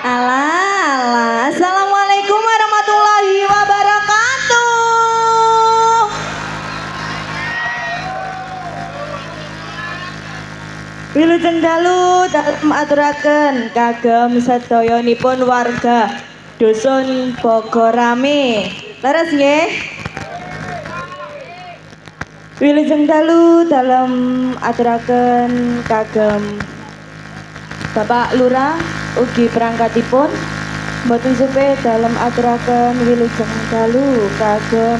Alah, assalamualaikum warahmatullahi wabarakatuh. Wilujeng dalu dalem aturaken kagem sedayanipun warga Dusun Bogorame. Leres nggih? Wilujeng dalu dalem aturaken kagem Bapak Lurah ugi perangkatipun mboten supe dalem aturaken wilujeng dalu kagem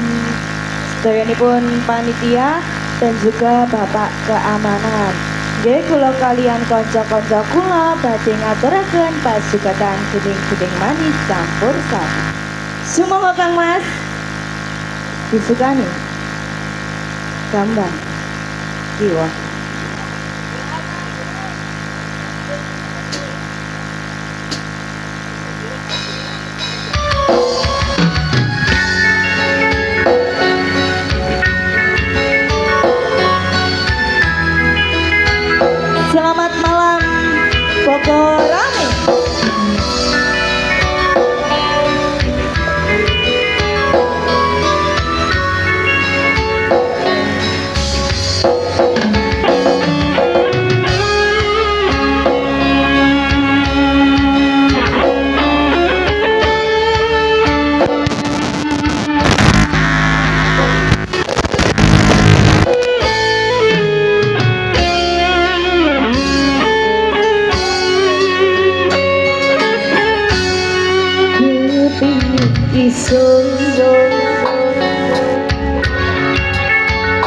sedayanipun panitia dan juga Bapak keamanan. Nggih kula kalian kanca-kanca kula badhe ngaturaken pasugatan guding-guding manis campur sari. Sumoga Kang Mas disukani gambar jiwa. Selamat malam Bogorame.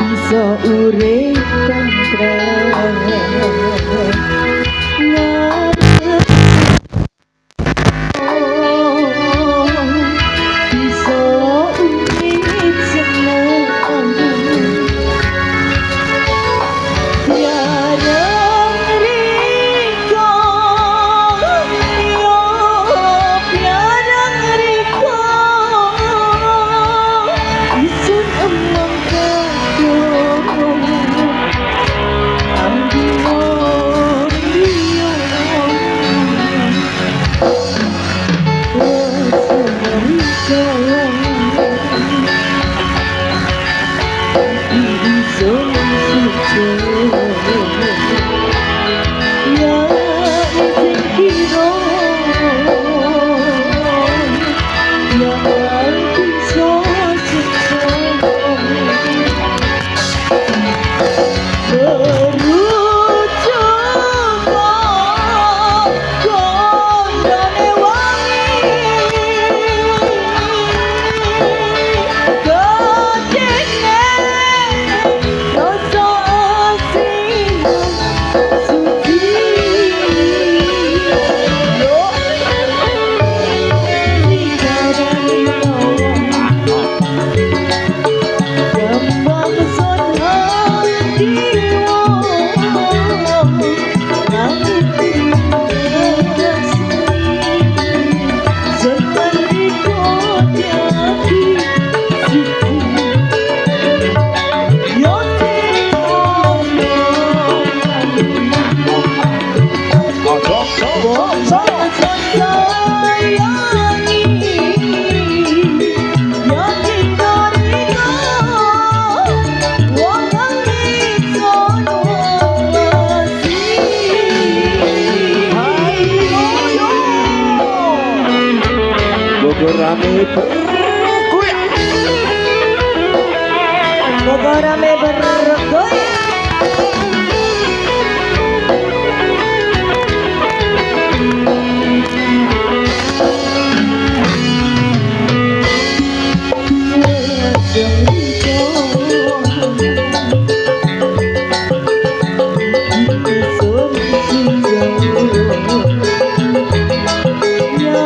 Iso urip tentrem iso urip seneng tiada riko yo tiada riko isun emang Bogorame bergoyang. Bogorame bergoyang. Ya,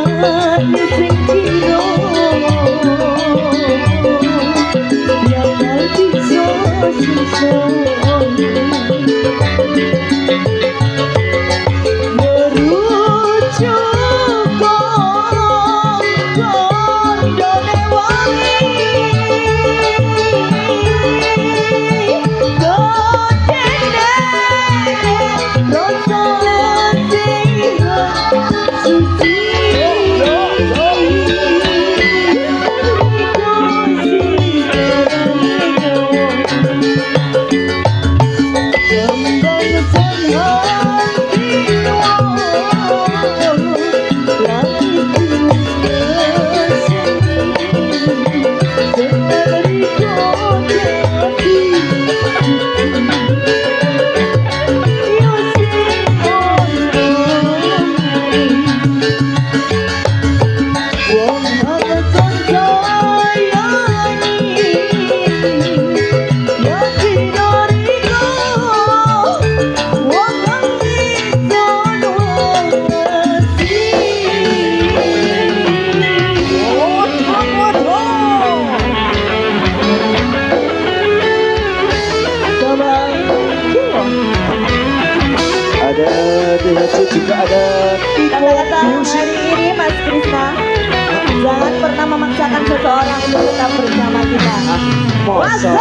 juga ada Kata-kata hari ini Mas Krisna, jangan pernah memaksakan seseorang untuk tetap bersama kita. masa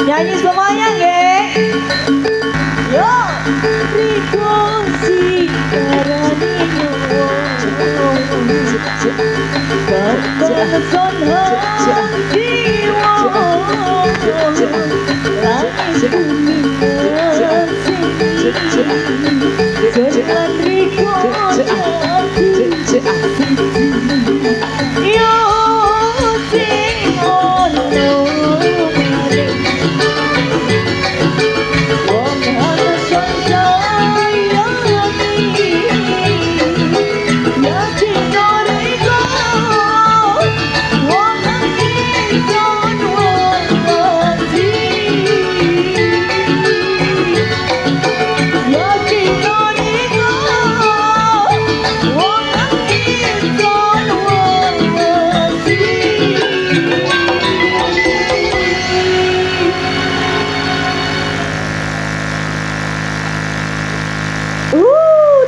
Nyanyi semuanya nggih. Yo, rikosi karanino. Berkesan jiwa. Langit bumi dengan rikosi. Yo, sing ono.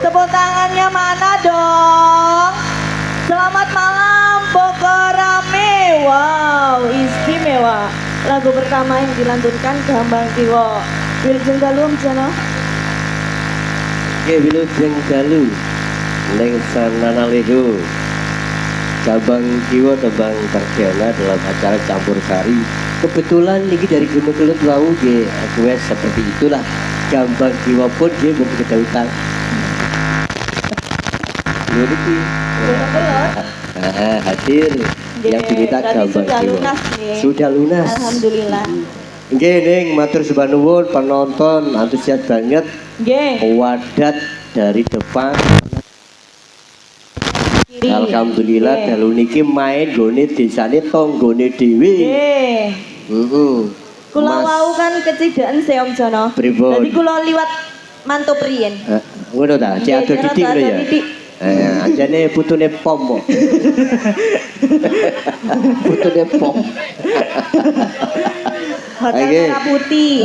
Tepuk tangannya mana dong? Selamat malam Bogor Rame. Wow, istimewa. Lagu pertama yang dilantunkan Gambang Kiwo. Wilujeng dalu Jono. Oke, wilujeng dalu ning sanana leho Gambang Kiwo tembang Perdana dalam acara Campur Sari. Kebetulan ini dari Gunung Kelut wau nggih, wes seperti itulah. Gambang Kiwo pun dia berkedautan. Ngerti. Hadir yang diminta Gambang Kiwo. Sudah lunas. Alhamdulillah. Nggih ning matur sembah nuwun penonton antusias banget. Nggih. Wadat dari depan. Kiri. Alhamdulillah Nggih. dalu niki main gone desane tanggane dhewe. Nggih. Heeh. Kula wau kan kecidaan se Om Jono. Pripun? Dadi kula liwat mantub riyen. Ngono ta, cek ado didik lho ya. Anjane putune pom kok. Putune pom. Hotel Merah Putih.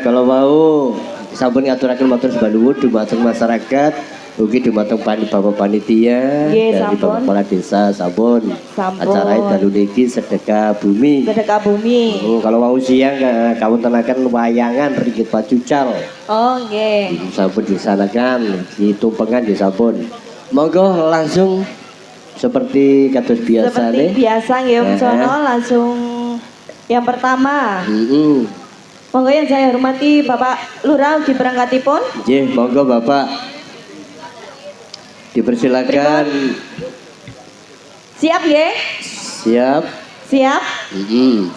Kalau mau sampun ngaturaken matur sembah nuwun dhumateng masyarakat, ugi dhumateng Bapak Panitia Nggih, dari sampun. Bapak Kepala Desa sampun. Sampun. Acara dalu niki sedekah bumi. Sedekah bumi. Kalau mau siang kawontenaken wayangan Ringgit Pacucal. Oh, nggih. Sampun disanakan ditumpengan nggih sampun. Monggo langsung seperti kados biasa Seperti nih. biasa nggih Om Jono, langsung yang pertama. Monggo yang saya hormati Bapak Lurah ugi berangkatipun. Nggih, monggo Bapak. Dipersilakan. Siap nggih? Siap. Siap?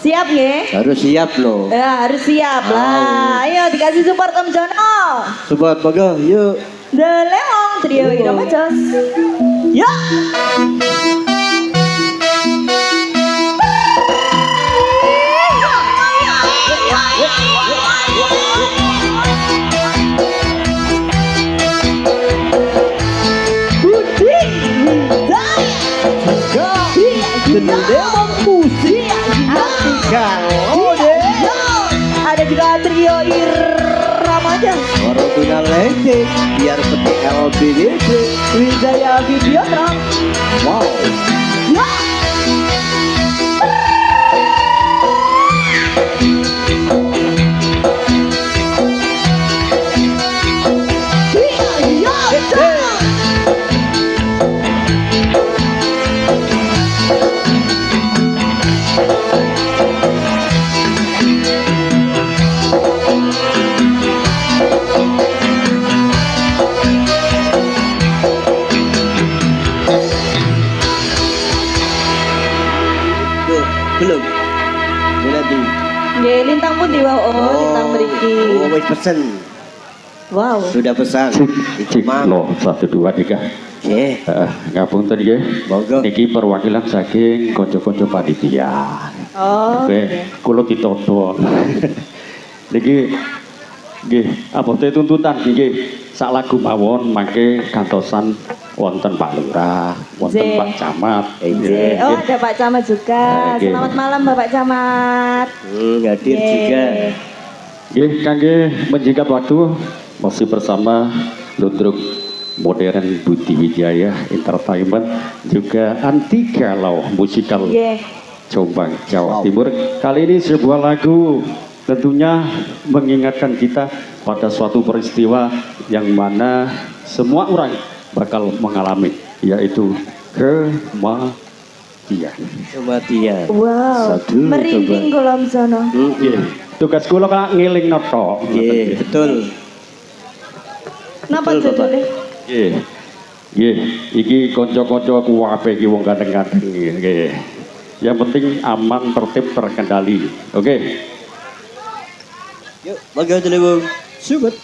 Siap nggih? Harus siap loh. Ya, harus siap lah. Ayo dikasih support Om Jono. Support monggo, yuk. The Leong Trio Irama Jos. Ya. Rio Iramaja, Orang punya lente biar seperti LBDD. Wijaya Videotra. Wow. Ya. Tuh, belum. Ini nanti. Nggih, lintang pundi wae? Oh, lintang mriki. Oh, wis pesen. Wow. Sudah pesan. Cik lo 1 2 3. Nggih. Ngapunten nggih. Monggo. Niki perwakilan saking kanca-kanca panitia. Oh. Oke, kula ditoto. Niki nggih, abote tuntutan nggih. Sak lagu mawon mangke kantosan wonten Pak Lurah, wonten Nggih. Pak Camat. Nggih. Oh, ada Pak Camat juga. Nggih. Selamat malam Bapak Camat. Hadir Nggih. juga. Nggih, kangge menjikat waktu masih bersama Ludruk Modern Budi Wijaya Entertainment juga Anti Galau Musikal Nggih. Jombang, Jawa Wow. Timur. Kali ini sebuah lagu tentunya mengingatkan kita pada suatu peristiwa yang mana semua orang bakal mengalami, yaitu kematian. Kematian. Wow. Satu, Merinding coba. kula msono. Nggih. Tugas kula kan ngeling noto. Nggih, betul. Napa Betul, Bapak. judulnya? Nggih. Nggih, iki kanca-kanca kuwape iki wong ganteng-ganteng nggih. Yang penting aman, tertib, terkendali. Oke. Yuk, monggo dulu, Bung. Subet.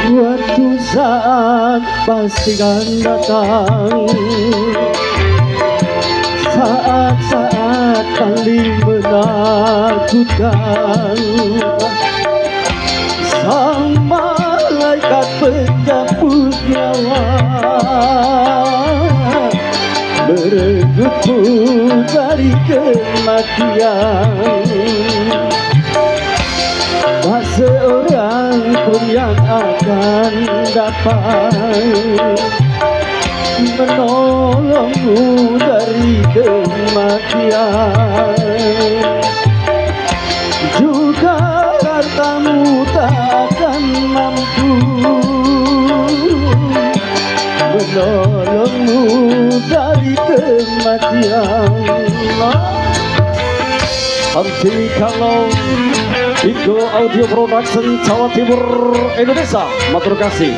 Waktu saat pastikan datang, saat-saat paling menakutkan, sang malaikat pencabut nyawa merebutmu dari kematian. Tak seorang pun yang akan dapat menolongmu dari kematian. Juga hartamu tak akan mampu menolongmu dari kematian. Anti Galau Igo Audio Production Jawa Timur Indonesia. Matur kasih.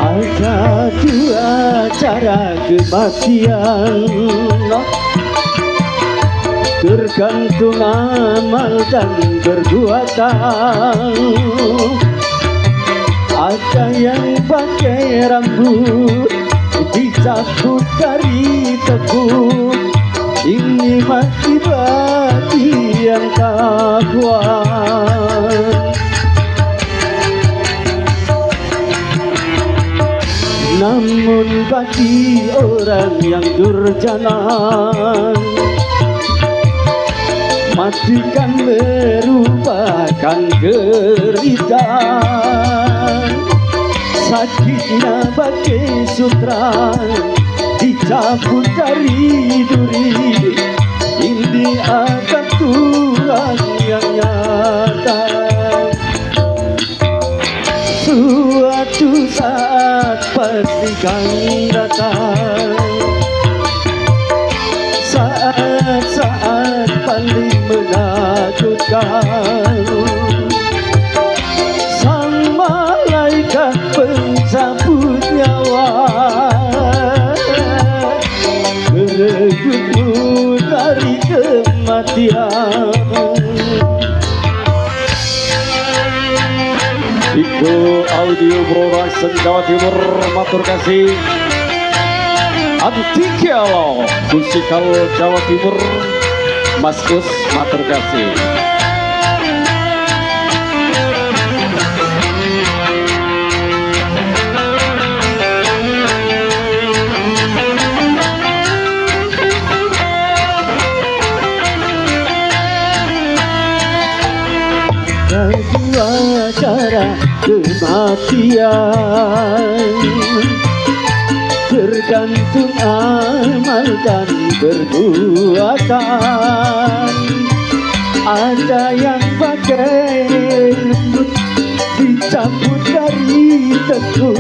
Ada dua cara kematian, tergantung amal dan perbuatan. Ada yang pakai rambut dicabut dari tekuk, ini mati bagi yang tak kuat. Namun bagi orang yang durjana, matikan merupakan keridaan. Sakitnya bagai sutra dicabut dicabut dari duri. Ini adab Tuhan yang nyata. Suatu saat pasti kan datang, saat-saat paling menakutkan. Sang malaikat pencabut nyawa merebutmu dari kematian. Iku audio production Jawa Timur, matur kasih. Antikelo musikal Jawa Timur, Mas Kus, matur kasih. Dua cara kematian, tergantung amal dan perbuatan. Ada yang pakai lembut, dicabut dari tentu.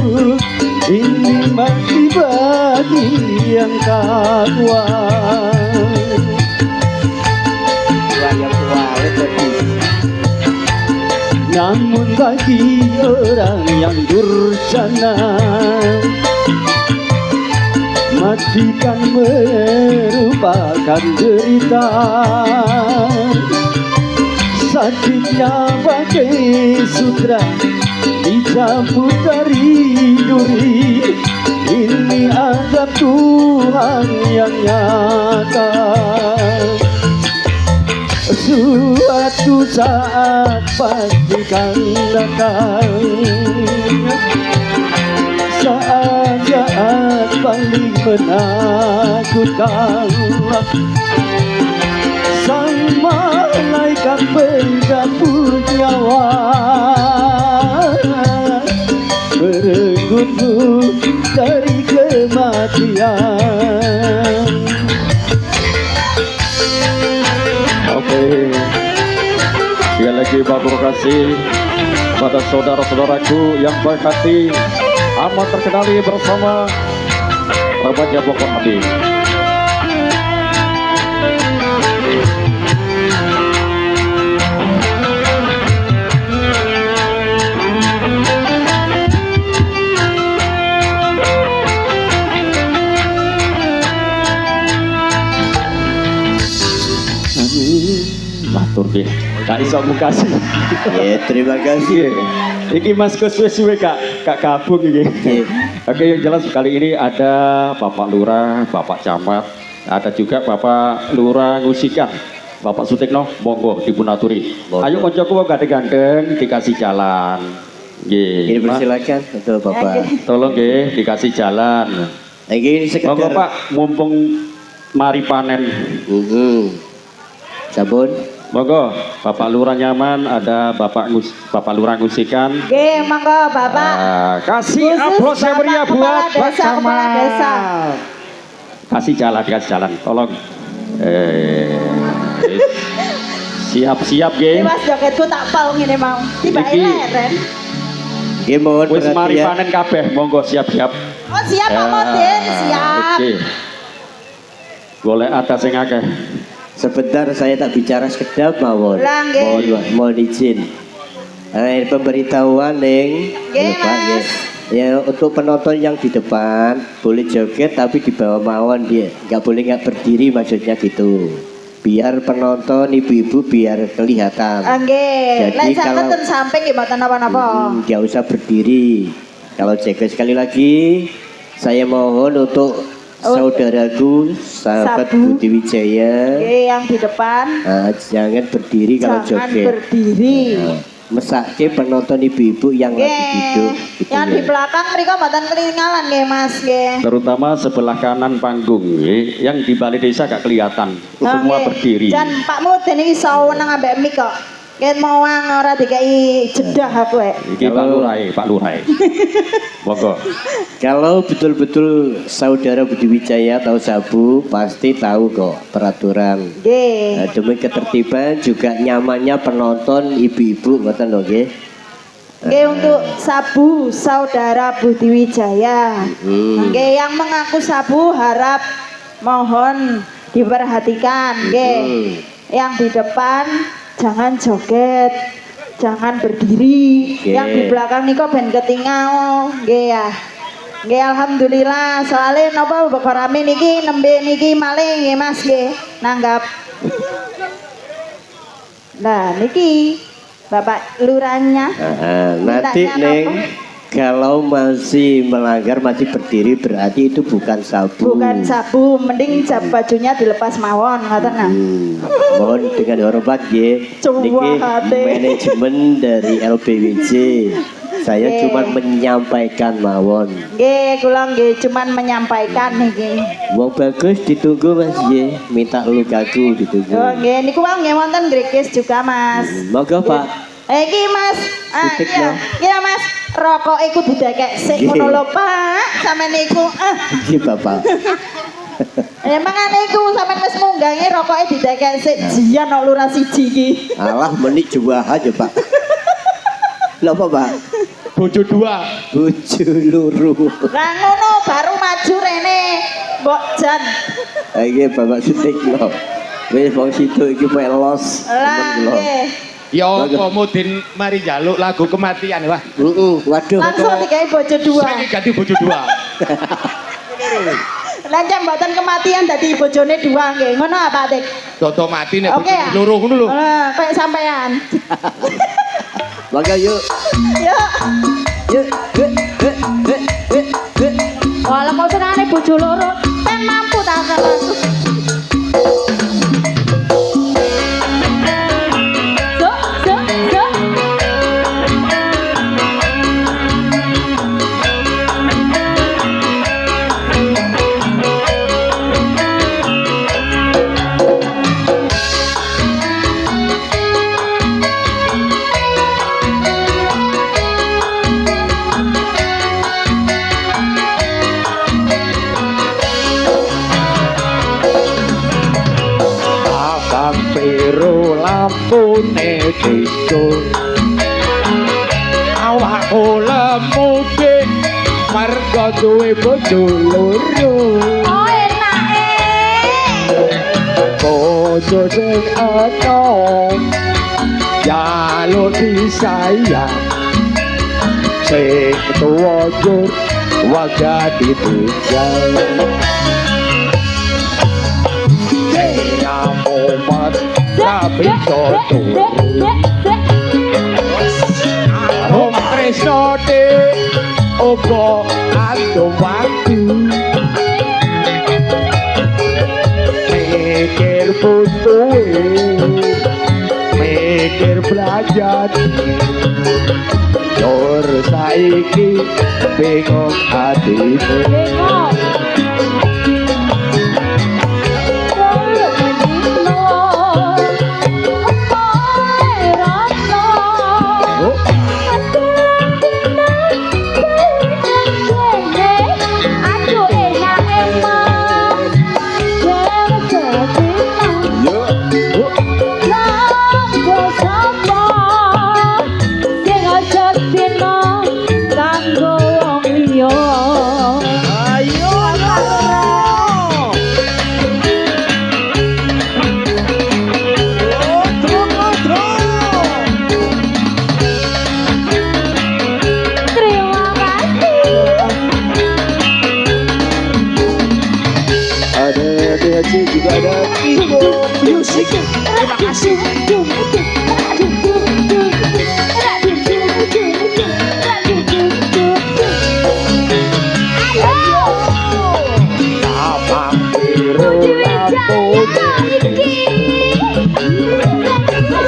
Ini mati bagi yang takwa. Namun bagi orang yang durjana, mati kan merupakan derita. Sakitnya bagai sutra, dicabut dari duri. Ini azab Tuhan yang nyata. Suatu saat pasti kan datang, saat-saat paling menakutkan. Sang malaikat pencabut nyawa merebutmu dari kematian. Oke, sekali lagi matur kasih pada saudara-saudaraku yang baik hati, amat terkenali bersama remaja Bogor Hati. Matur nggih. Kak iso mukasih. Ya, terima kasih. Iki Mas Kus wis suwe Kak gabung iki. Oke, yang jelas kali ini ada Bapak Lurah, Bapak Camat, ada juga Bapak Lurah Ngusikan, Bapak Sutikno, monggo dipunaturi. Ayo koncoku wong gandeng-gandeng dikasih jalan. Nggih. Ini persilakan untuk Bapak. Tolong nggih dikasih jalan. Ini sekedar. Monggo Pak, mumpung mari panen. Sabun. Monggo, Bapak Lurah nyaman, ada Bapak Lurah Ngusikan. Oke, monggo Bapak. Kasih Khusus aplaus yang Bapak meriah Kepala buat Pak Desa, Kepala Camat. Desa. Kasih jalan, tolong. Siap-siap Ini nggih. Mas joketku tak pal ngene mau. Tiba Iki. leren. Nggih mohon Wis mari perhatian. panen kabeh, monggo siap-siap. Oh siap Pak Modin, siap. Oke. Golek ada sing akeh. Sebentar saya tak bicara sekedap mawon. Lah, nggih. Mohon izin. Pemberitahuan Neng. Nggih, Pak, nggih. Mas. Ya untuk penonton yang di depan boleh joget tapi di bawah mawon dia nggak boleh nggak berdiri maksudnya gitu. Biar penonton ibu-ibu biar kelihatan. Oke, Jadi lek kalau- sampeyan sampai nggih mboten napa-napa. Nggak usah berdiri. Kalau joget sekali lagi saya mohon untuk saudaraku sahabat Sabu. Budi Wijaya Oke, yang di depan jangan berdiri kalau jangan joget. berdiri. Mesake penonton ibu-ibu yang lagi duduk gitu Yang ya. di belakang mereka mboten ketinggalan nggih Mas nggih. Terutama sebelah kanan panggung nggih, yang di balai desa gak kelihatan. Semua Oke. berdiri. Dan Pak Mudin iki iso wenang ambek mik kok. Ken mawang ora dikai jedah aku Iki Pak Lurai, Pak Lurai. Monggo. Kalau betul-betul saudara Budi Wijaya tahu sabu, pasti tahu kok peraturan. Nggih. Nah, demi ketertiban juga nyamannya penonton ibu-ibu ngoten lho nggih. Nggih untuk sabu saudara Budi Wijaya. Nggih yang mengaku sabu harap mohon diperhatikan nggih. Yang di depan jangan joget, jangan berdiri. Yang di belakang niko ben ketinggal nggih ya. Nggih alhamdulillah soalnya napa mbok rame niki nembe niki maling nggih Mas nggih. Nanggap. Nah niki Bapak lurahnya. Nanti Neng kalau masih melanggar masih berdiri berarti itu bukan sabu. Bukan sabu, mending bajunya dilepas mawon ngoten nah. Mohon dengan hormat nggih. Niki manajemen dari LBWJ. Saya cuma menyampaikan mawon. Nggih, kula nggih cuman menyampaikan niki. Wong bagus ditunggu Mas nggih, minta lukaku ditunggu. Oh nggih, niku wong nggih wonten grikis juga Mas. Monggo Pak. Iki Mas, iya, iya Mas, rokok iku didekek sik ngono lho Pak, sampean niku. Nggih Bapak. Mangane iku sampean wis munggange rokoke didekek sik jian kok lurah siji iki. Alah menik juah aja Pak. Lho apa Pak? Bojo dua. Bojo loro. Lah ngono baru maju rene. Mbok jan. Iki Bapak Sutikno. Wis wong situ iki pelos. Lah nggih. Ya apa mudin mari njaluk lagu kematian wah. Waduh. Langsung digawe bojo dua. Saiki ganti bojo dua. Lah jam mboten kematian dadi bojone dua nggih. Ngono apa, Dik? Toto mati nek bojo ya? loro ngono lho. Kayak sampean. Maka yuk. Yuk. Yuk. Walah kok senane bojo loro, ten mampu ta aku. Lampune disko awakku lemuke mergo duwe bojo loro. Oh enake. Bojo sing enom jaluk disayang sing tuwa jur waga ditinggal. Nyamumat tapi soto Om Tresno de Ogo Ando waktu mikir butuhe mikir belajar Jor saiki bingung hatiku juga ada Kiko Music. Terima kasih. Abang biru lampu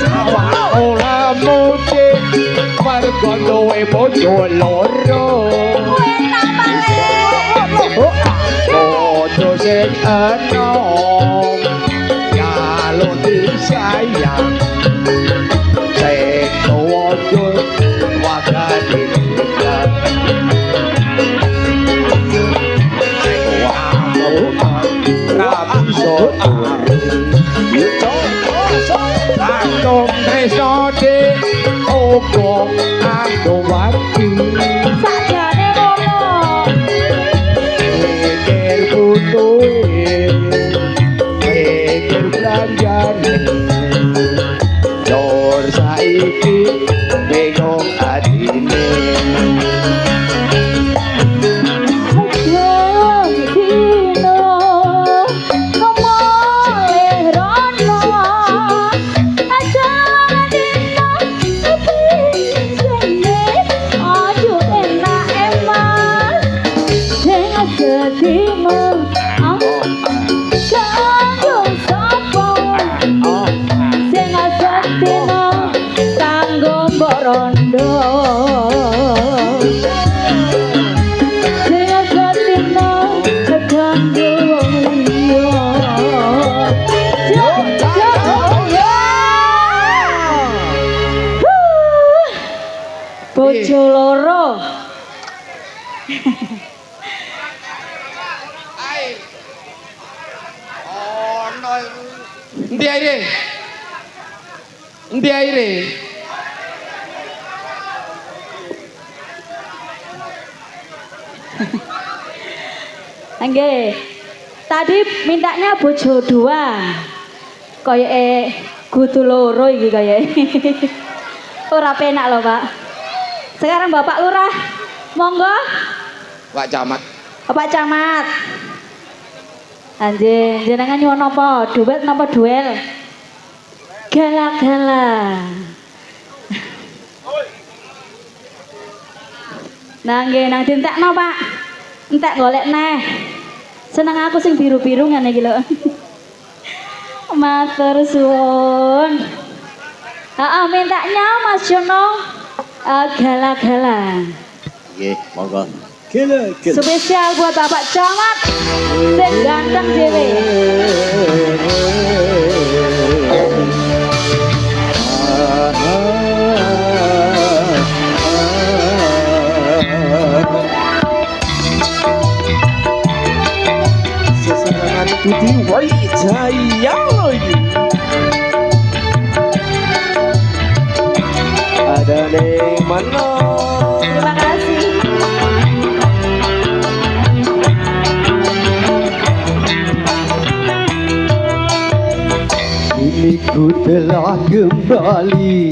awak ora mudik mergo duwe bojo loro. Bojo sing enom kalau disayang bisa Kanggo tresno dik opo kanggo wati Sakjane ngono. mikir butuhe mikir belanjane lor saiki bingung adine Rondo sing satino kanggo liya bojo loro Endi aire? Endi aire? Nggih. Tadi mintanya bojo dua. Koyoke kudu loro iki koyoke. Ora penak loh, Pak. Sekarang Bapak Lurah, monggo. Pak Camat. Bapak Camat. Anjing, jenengan nyuwun napa? Duet napa duel? Gala-gala. Nah, nggih, nang dintekno, Pak. Entek golek neh. Seneng aku sing biru-biru ngene iki lho. Matur suwun. Heeh, mintanya Mas Jono gala-gala. Nggih, monggo. Gila. Spesial buat Bapak Camat sing ganteng dhewe. Sesarangan Budi Wijaya ada ning mana Terima kasih. Kini ku telah kembali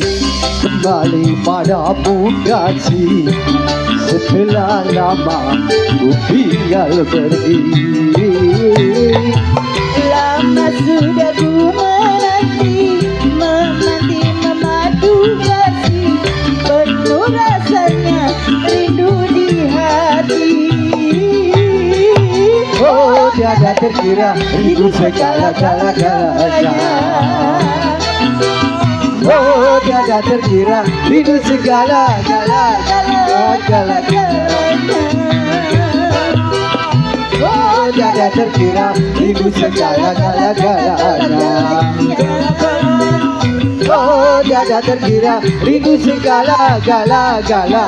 pada Bekasi setelah lama ku tinggal berdiri. Lama sudah ku menanti memadu kasih, penuh rasanya rindu di hati. Oh tiada terkira rindu segala-galanya. Oh tiada terkira rindu segala-galanya. Oh tiada terkira rindu segala-galanya. Oh tiada terkira rindu segala-galanya.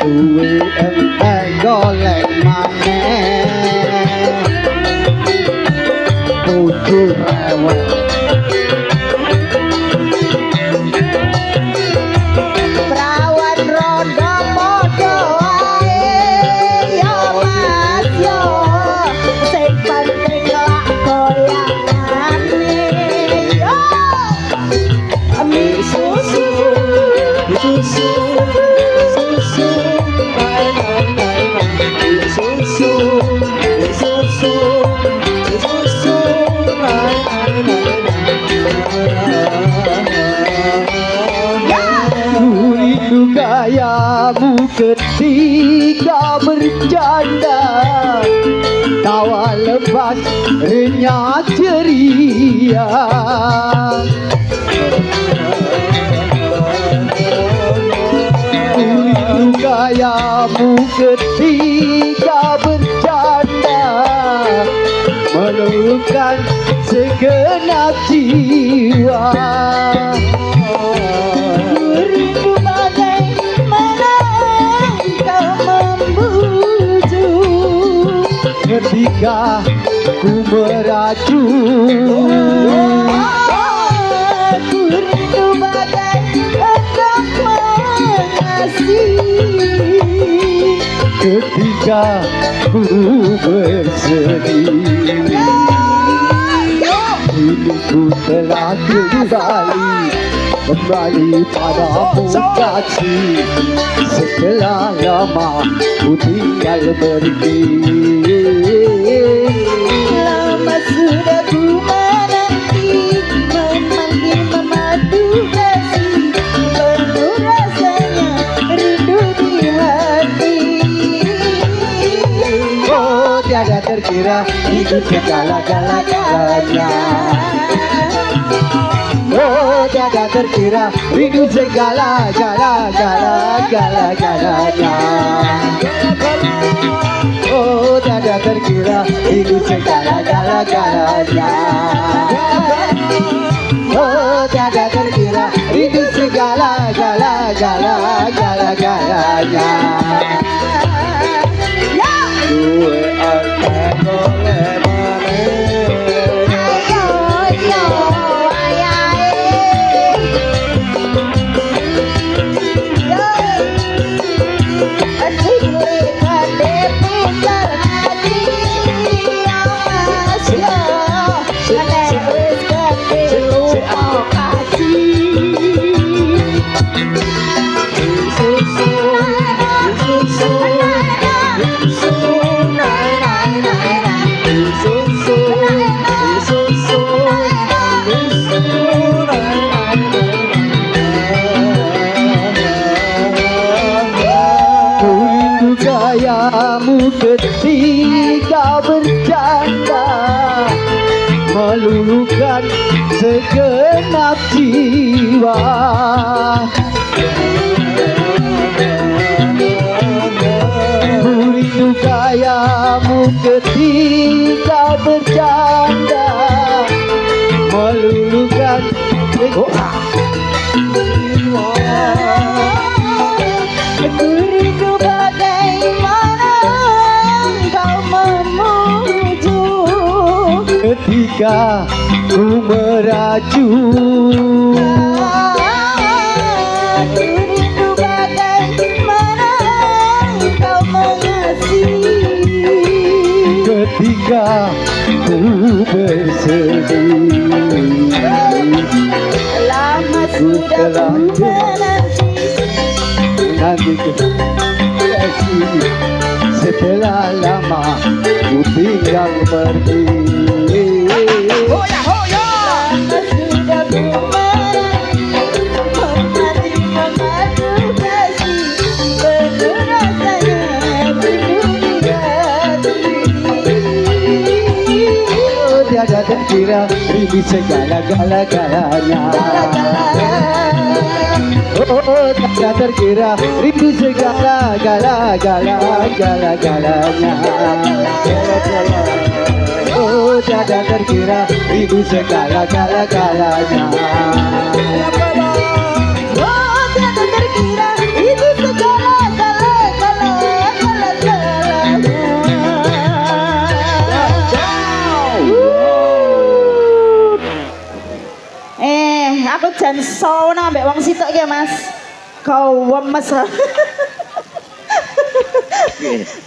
Duwe enteng golek maneh bojo rewel Perawan rondo podo ae yo Mas yo, sing penting lak goyangane yo. Mi susu susu susu susu susu susu rindu gayamu ketika bercanda, tawa lepas renyah ceria. Rindu gayamu ketika bercanda, meluluhkan segenap jiwa. rindu bagaimana kau membujuk ketika ku meracun. Ku rindu bagai hendak mengasihi. Ketika ku bersedih, kini ku telah kembali padamu kasih. Setelah lama ku tinggal pergi. Lama sudah ku menanti, memanggil memadu kasih. Penuh rasanya rindu di hati. Oh, tiada terkira hidup segala-galanya. Oh, tiada terkira rindu segala-galanya. Oh, tiada terkira rindu segala-galanya. Oh, tiada terkira rindu segala-galanya. Duwe akan boleh maneh. Ayo, ayahe. Yo, adik lihat pintar hati awas yo. Nek wis ketemu Ku rindu gayamu ketika bercanda, meluluhkan segenap jiwa. Ku rindu gayamu ketika bercanda, meluluhkan Ku rindu bagaimana kau memuju. ketika ku meracun. Ku rindu bagaimana kau mengasihi. Ketika ku bersedih, Lama sudah ku menanti, nanti kasih. Setelah lama ku tinggal pergi. lama sudah ku menanti, memadu kasih. Penuh rasanya rindu di hati. Oh, tiada terkira rindu segala-galanya. Oh, tiada terkira rindu segala-galanya. Oh, tiada terkira rindu segala-galanya. Oh, tiada terkira itu aku jan sono ambek wong sitok iki, Mas. Kau wemes.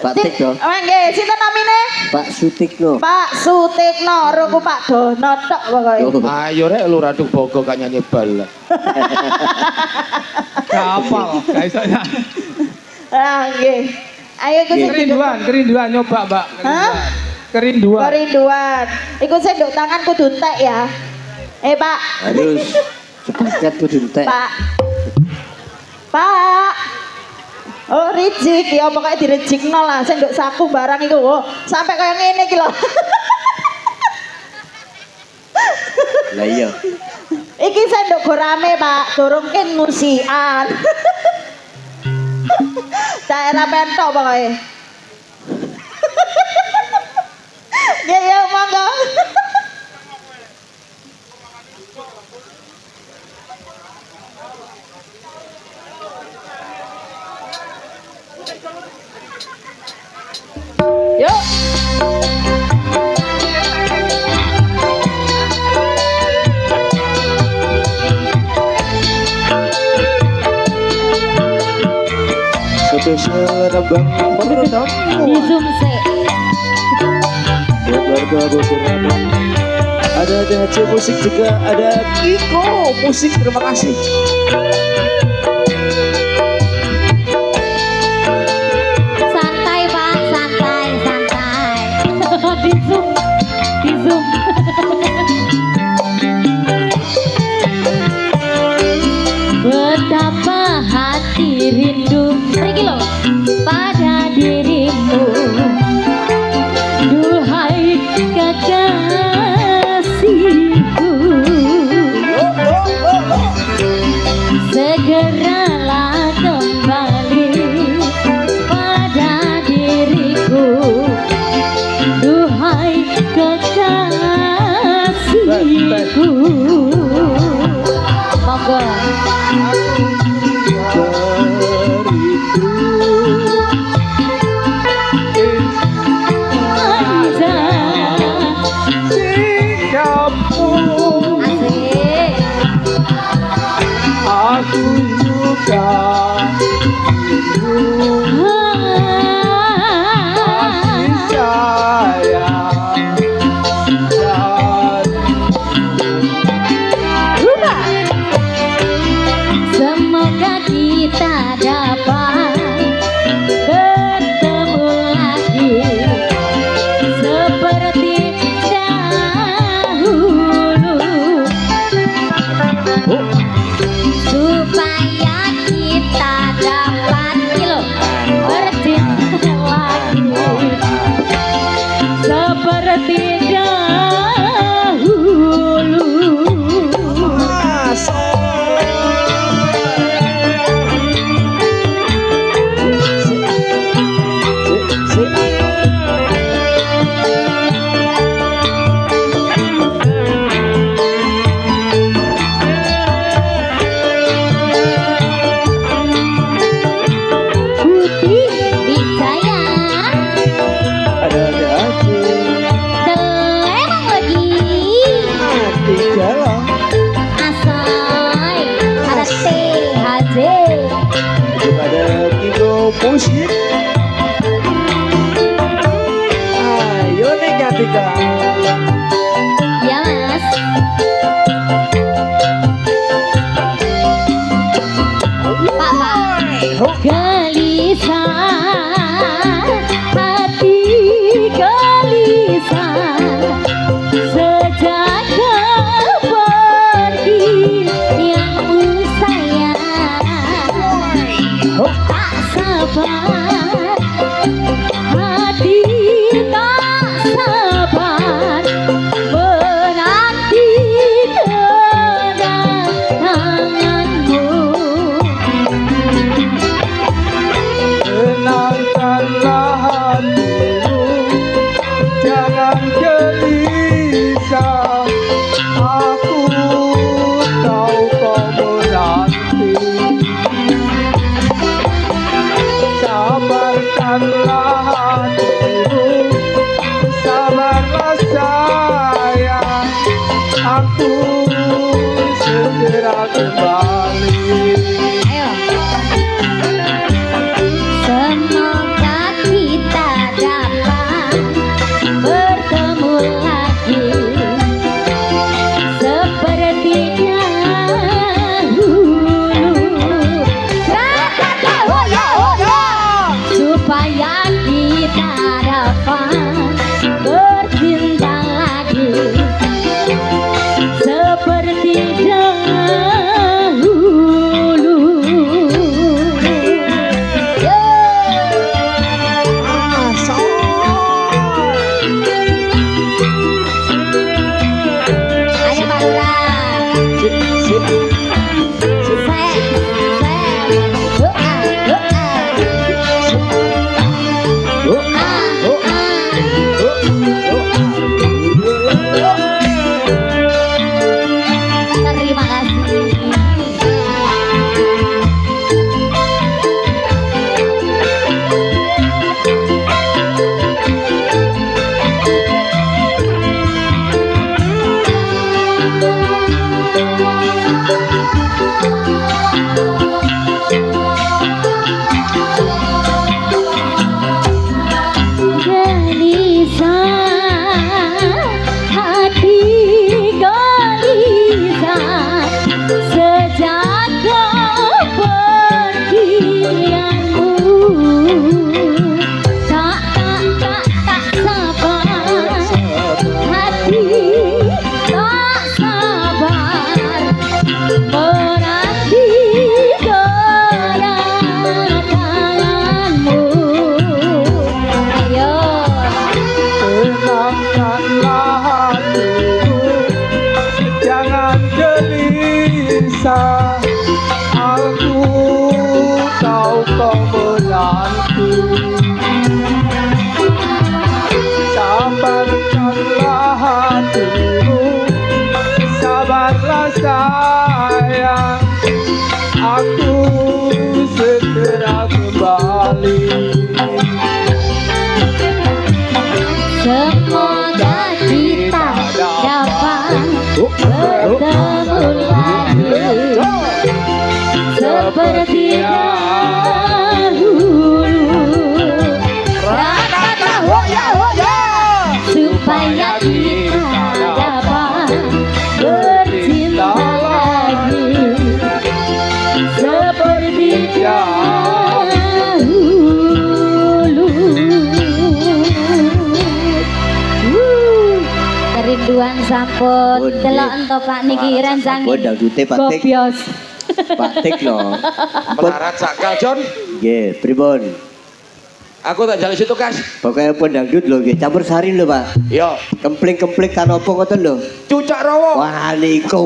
Pak Tikno, Nggih, sinten namine? Pak Sutikno. Pak Sutikno, ruku Pak Dono tok pokoke. Oh, Ayo rek lu radu bogo gak nyanyi bal. Kapal, gak iso ya. Ah, nggih. Ayo iku sing Kerinduan nyoba, Mbak. Hah? Kerinduan. Kerinduan. Iku sendok tangan kudu entek ya. Pak. harus sepakat kudu entek. Pak. Pak. Oh, rejik ya pokoknya direjikno lah sendok sapu barang iku. Oh, sampai kaya ngene iki lho. Lah iya. Iki sendok gorame, Pak. Durung ken musian. Daerah pentok pokoknya. Ya monggo. Yuk. serembang pertemu. Di zoom sih. Buat warga Bogor ada DC Musik juga, ada Kiko Musik, terima kasih. Santai Pak, santai, santai. Di zoom, di zoom. Betapa hati rindu, pergi loh, pada dirimu. Duhai kekasihku, segeralah kembali pada diriku. Duhai kekasihku, monggo. Asik. Aku juga sayang dan Semoga kita dapat bertemu lagi seperti dahulu, supaya kita dapat bercinta lagi seperti dahulu. Budi Wijaya ada hati Telemang lagi di jalan. Asoy ada THJ Ada Kiko Musik. Ayo nih Katika. ya mas. Pak gelisah hati, gelisah sejak kau pergi yang ku sayang. Tak sabar hati, tak sabar menanti kedatanganmu. Tenangkanlah hatimu, jangan gelisah. Aku tahu kau menanti. Sabarkanlah hatimu, sabarlah sayang. Aku segera kembali. Ayo. Semoga kita dapat bertemu lagi seperti dahulu. Supaya kita dapat bercinta lagi seperti dahulu. Ayo Pak Lurah. sampun Sampun, delok nggih. ento Pak niki rencange. Sampun, dangdute Pak Tik. Gobyos. Pak Tik no. Melarat sakal Jon. Nggih, pripun? Aku tak jalan situ kas. Pokoknya pun dangdut lho nggih, campur sari lho, Pak. Yo, Kempling-kempling kanopo ngoten lho. cucak rawa. Wah, niku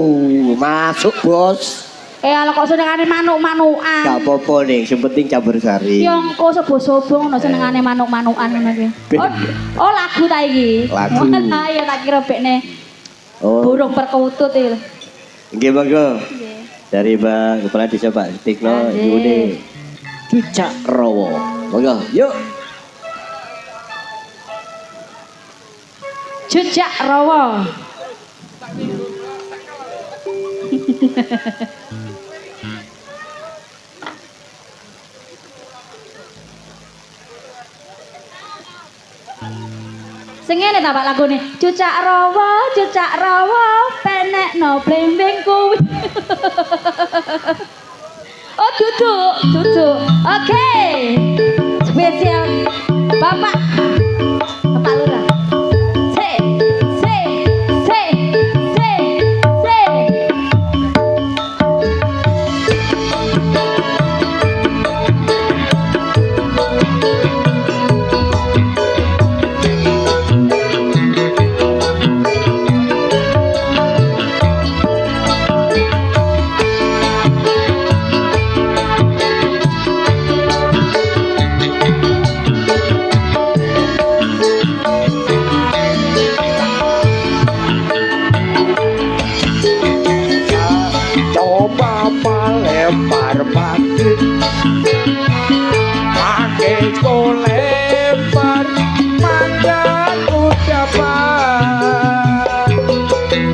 masuk, Bos. Ala kok senengane manuk-manukan. Gak apa-apa nih, yang penting campur sari. Yo engko sebo-sobo ngono senengane manuk-manukan ngono kuwi. Ben. Oh, lagu ta iki? Lagu. Wah, ya tak kira bekne Oh, burung perkutut iki. nggih monggo. Dari Mbak Kepala Desa Pak Tikno, Nggih. Ibu De. Cucak Rowo. Monggo, yuk. Jejak rawa. Sing ngene ta Pak lagune. Cucak rawa, penekno blimbing kuwi. Oh, duduk. Oke. Spesial Bapak Lurah. Se. Coba melempar batu. Pakai lempar mandat ucapan.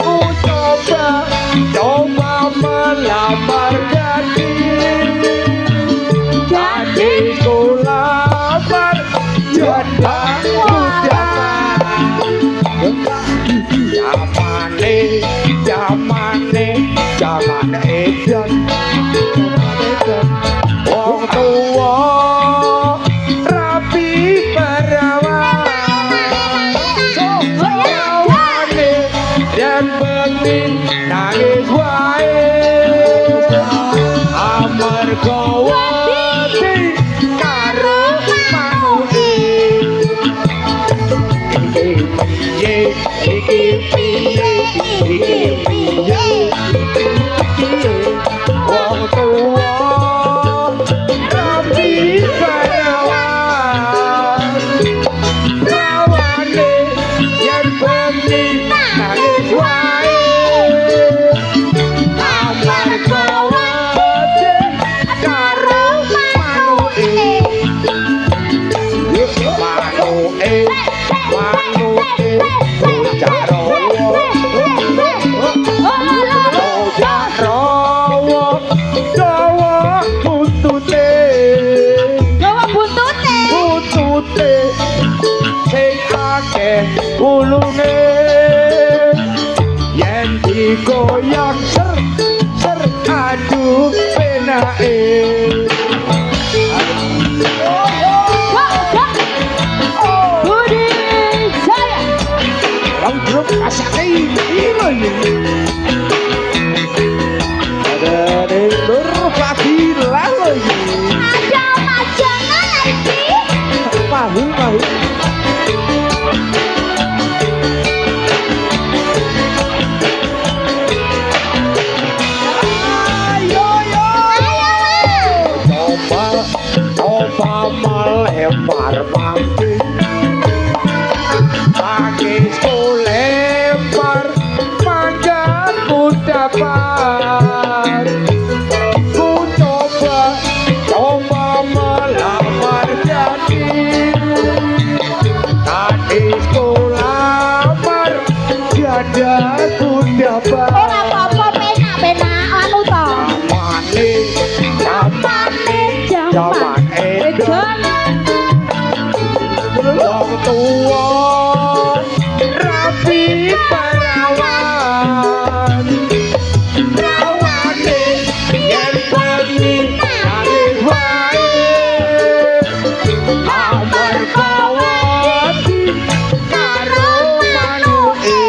Ku coba melamar Jadiku lamar jodoh ucapan. Zaman edan wong tua rapi perawan sawane dan bengi nangis wae amarga wedi karo manuke iki piye wong tua rapi perawan rawane yen bengi nangis wae amarga wedi karo manuke bocah rawa dawa buntute sing akeh ulune yen digoyak ser aduh penake Budi Jaya. Lang grup asake iki ada Nur Fadila lagi Ada macana lagi. Pahul coba melempar batu pakai lempar manjat ku dapat ku coba melamar jadi tadi ku lamar jadi ku dapat Ora apa-apa penak-penak anu to. Zaman edan wong tua rapi perawan rawane yen bengi nangis wae amarga wedi karo manuke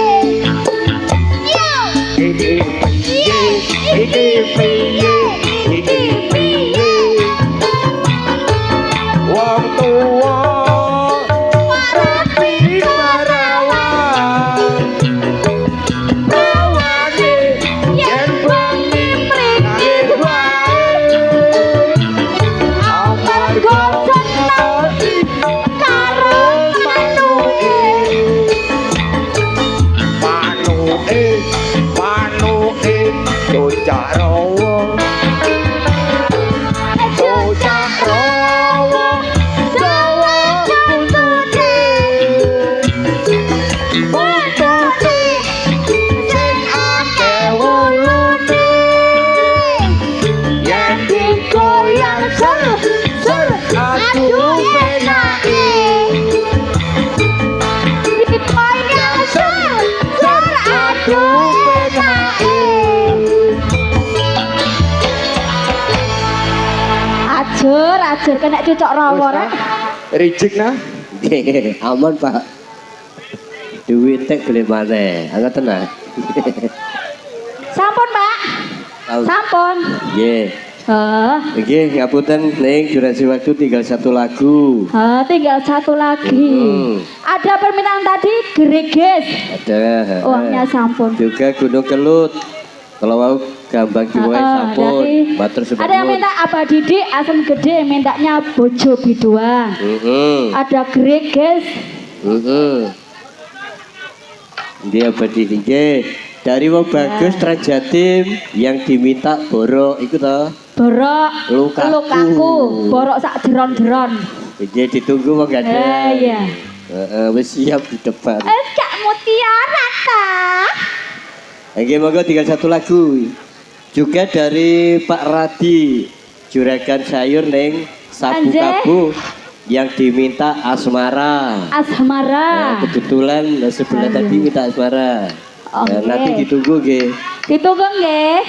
Ajur kena cucok rawa rek. Reject nah. Aman Pak. Duit tek gede mana? Angkat tenang. Sampun, Pak. Sampun. Nggih. Hah, Nggih, ngapunten ning durasi waktu tinggal satu lagu. tinggal satu lagi. Ada permintaan tadi Greges. Ada. Uangnya sampun. Juga Gunung Kelut. Kalau mau Gambang Kiwai sampun. Dari- Matur suwun. ada yang minta Abah Didi asam gede, mintanya Bojo Biduan. Ada Greges. Dia berdiri dari wong bagus Transjatim yang diminta borok itu toh. Borok Lukaku. borok sak jeron-jeron. Jadi ditunggu wong gada. Iya. Wis siap di depan. Cak Mutiara ta. Oke, monggo tinggal satu lagu. Juga dari Pak Radi, juragan sayur neng Sabu Anjay. Kabu yang diminta asmara. Asmara. Nah, kebetulan sebelah Aduh. tadi minta asmara. Oke. Nanti ditunggu ge. Ditunggu nggih.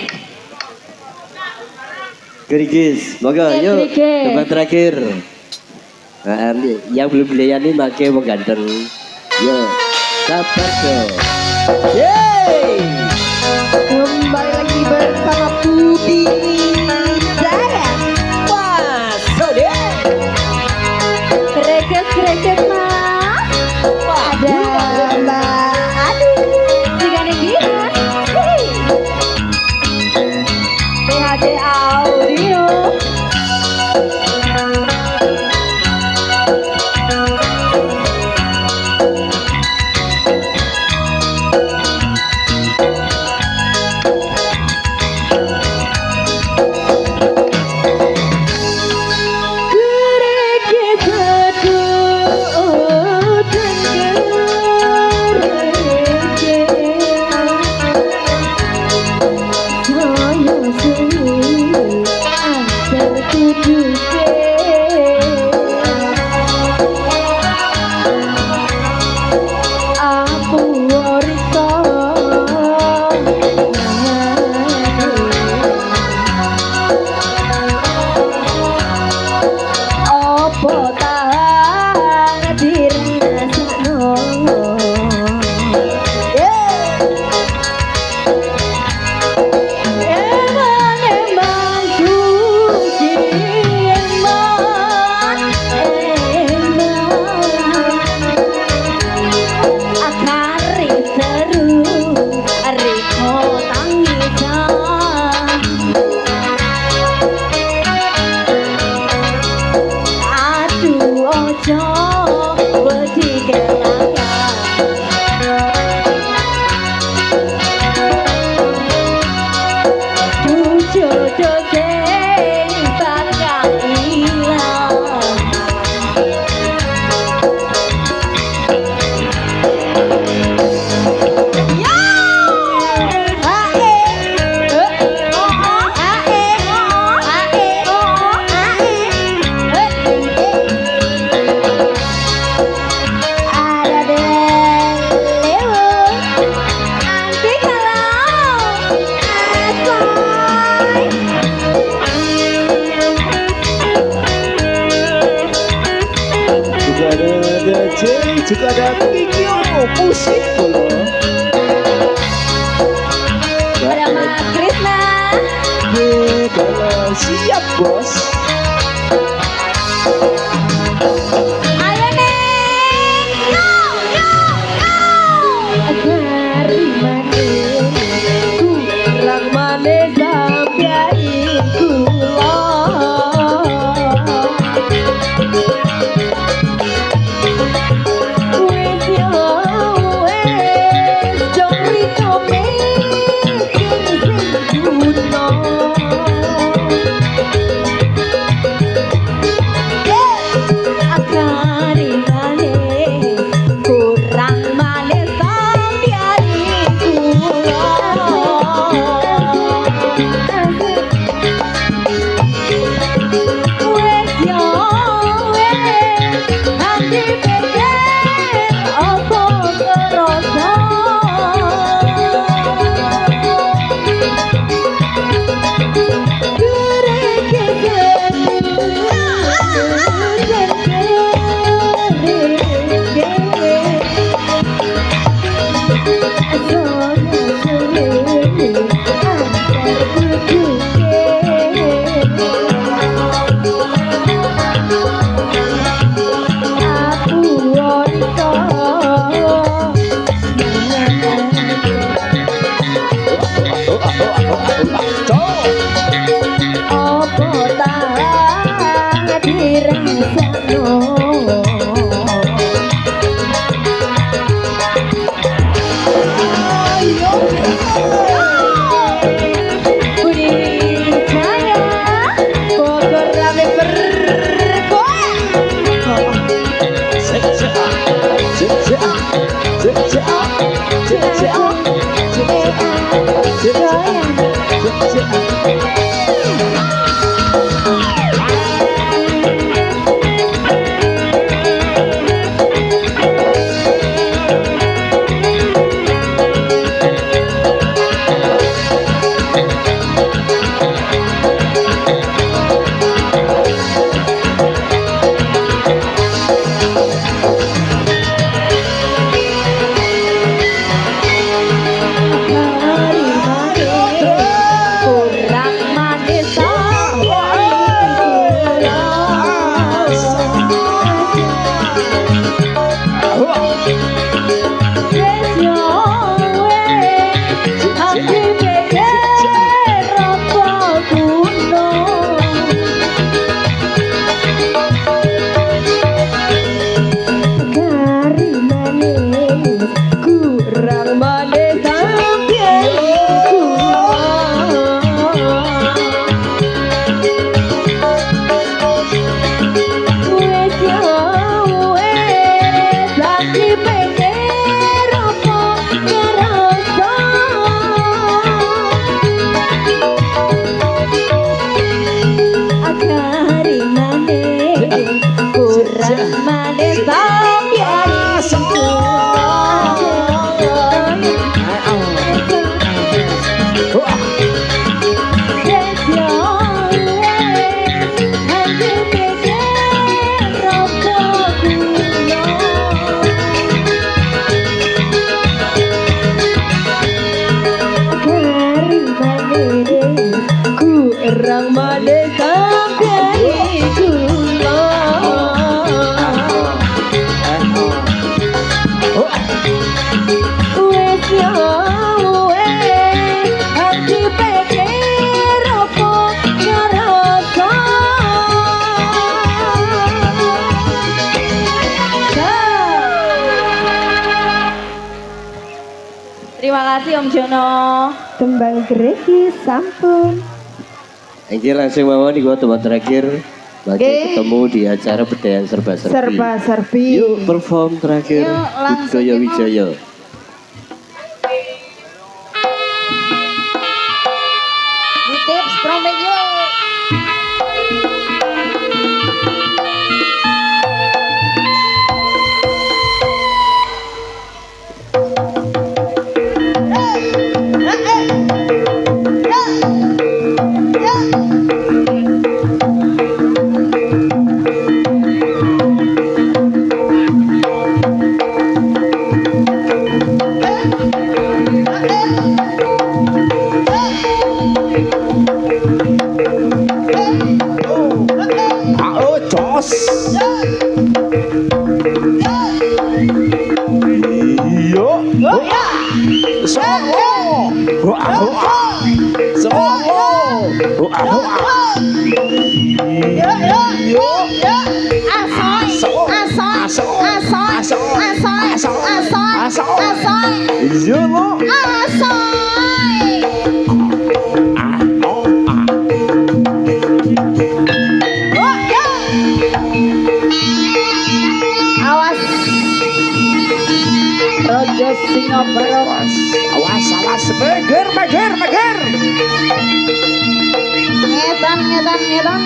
Gerigis, monggo Oke, yuk. Gerigis. Tempat terakhir. Nah, yang belum dilayani make wong ganteng. Yo, sabar dong. Yeay. Kembali lagi bersama Budi Wijaya. Wah, so deh. Greges Mas. Ada Mbak Adi. Jika nih dia. PHD Audio. Opo tahan dirasakno. Emang kunci emang akari seru riko tangisan. Aduh ojo wedi kelangan. Jodoh sing bakal ilang. Juga ada Jay, juga ada Kikyo, musik pula. Ada Mas Krisna. Kalau siap bos. Ayo Neng. Yo. Agar manis kurang manis sampai kula. Wes yo wes jong riko mikir sing kuno. Wis nyawe ati pikir apa ngerasa. Terima kasih Om Jono. Tembang gereki sampun. Ini langsung mawon di teman terakhir. Nanti Oke. ketemu di acara Bedayan Serba Serbi. Serba serbi. Yuk perform terakhir. Yuk, langsung Budaya kita. Wijaya. Di tips promek yuk. Ayo jos. Iyo. Solo. Solo. Iyo lo. Awas. Rojo Singapura. Awas awas meger meger meger. Ngetan ngetan ngetan.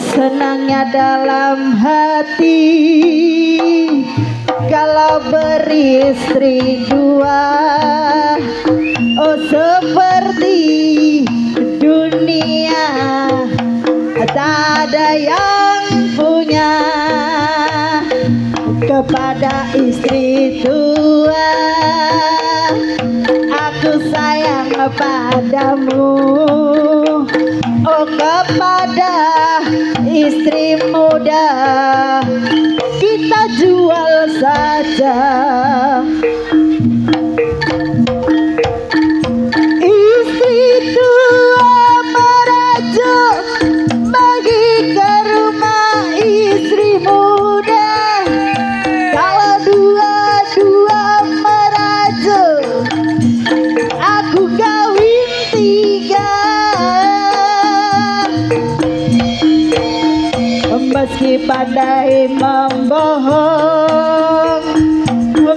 Senangnya dalam hati kalau beristri dua, oh seperti dunia tak ada yang punya kepada istri tua. Aku sayang padamu, oh kepada istri muda kita jual saja. aku kawin tiga. Meski pandai membohong,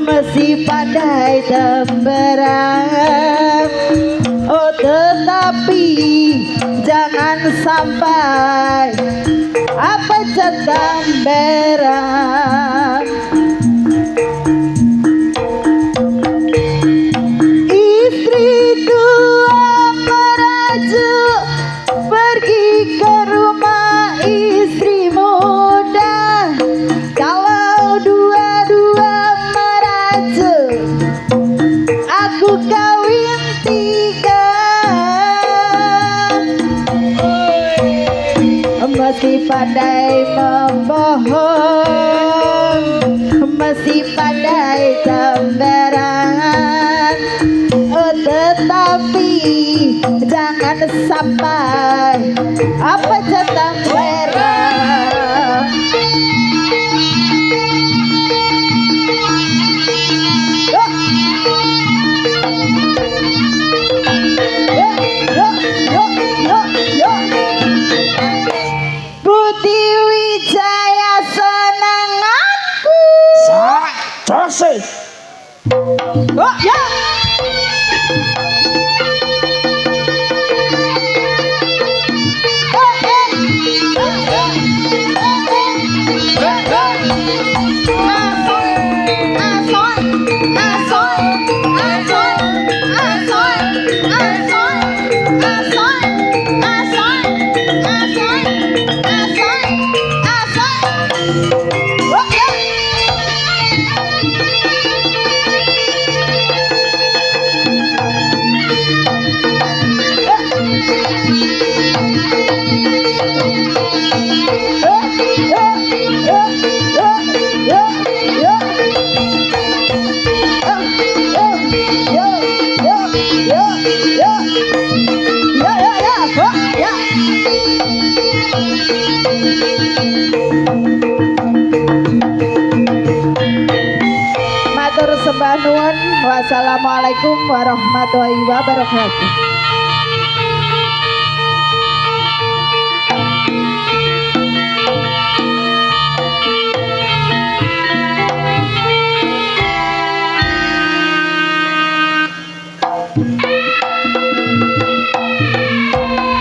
meski pandai temberang, oh tetapi jangan sampai apa cetang berang. Istriku merajuk pergi ke rumah istri muda. Kalau dua-dua merajuk, aku kawin tiga. Meski pandai membohong, meski pandai temberan, oh tetapi jangan sampai apa cetang berang. Budi Wijaya senanganku. Jose. Oh ya. Matur sembah nuwun. Wassalamualaikum warahmatullahi wabarakatuh.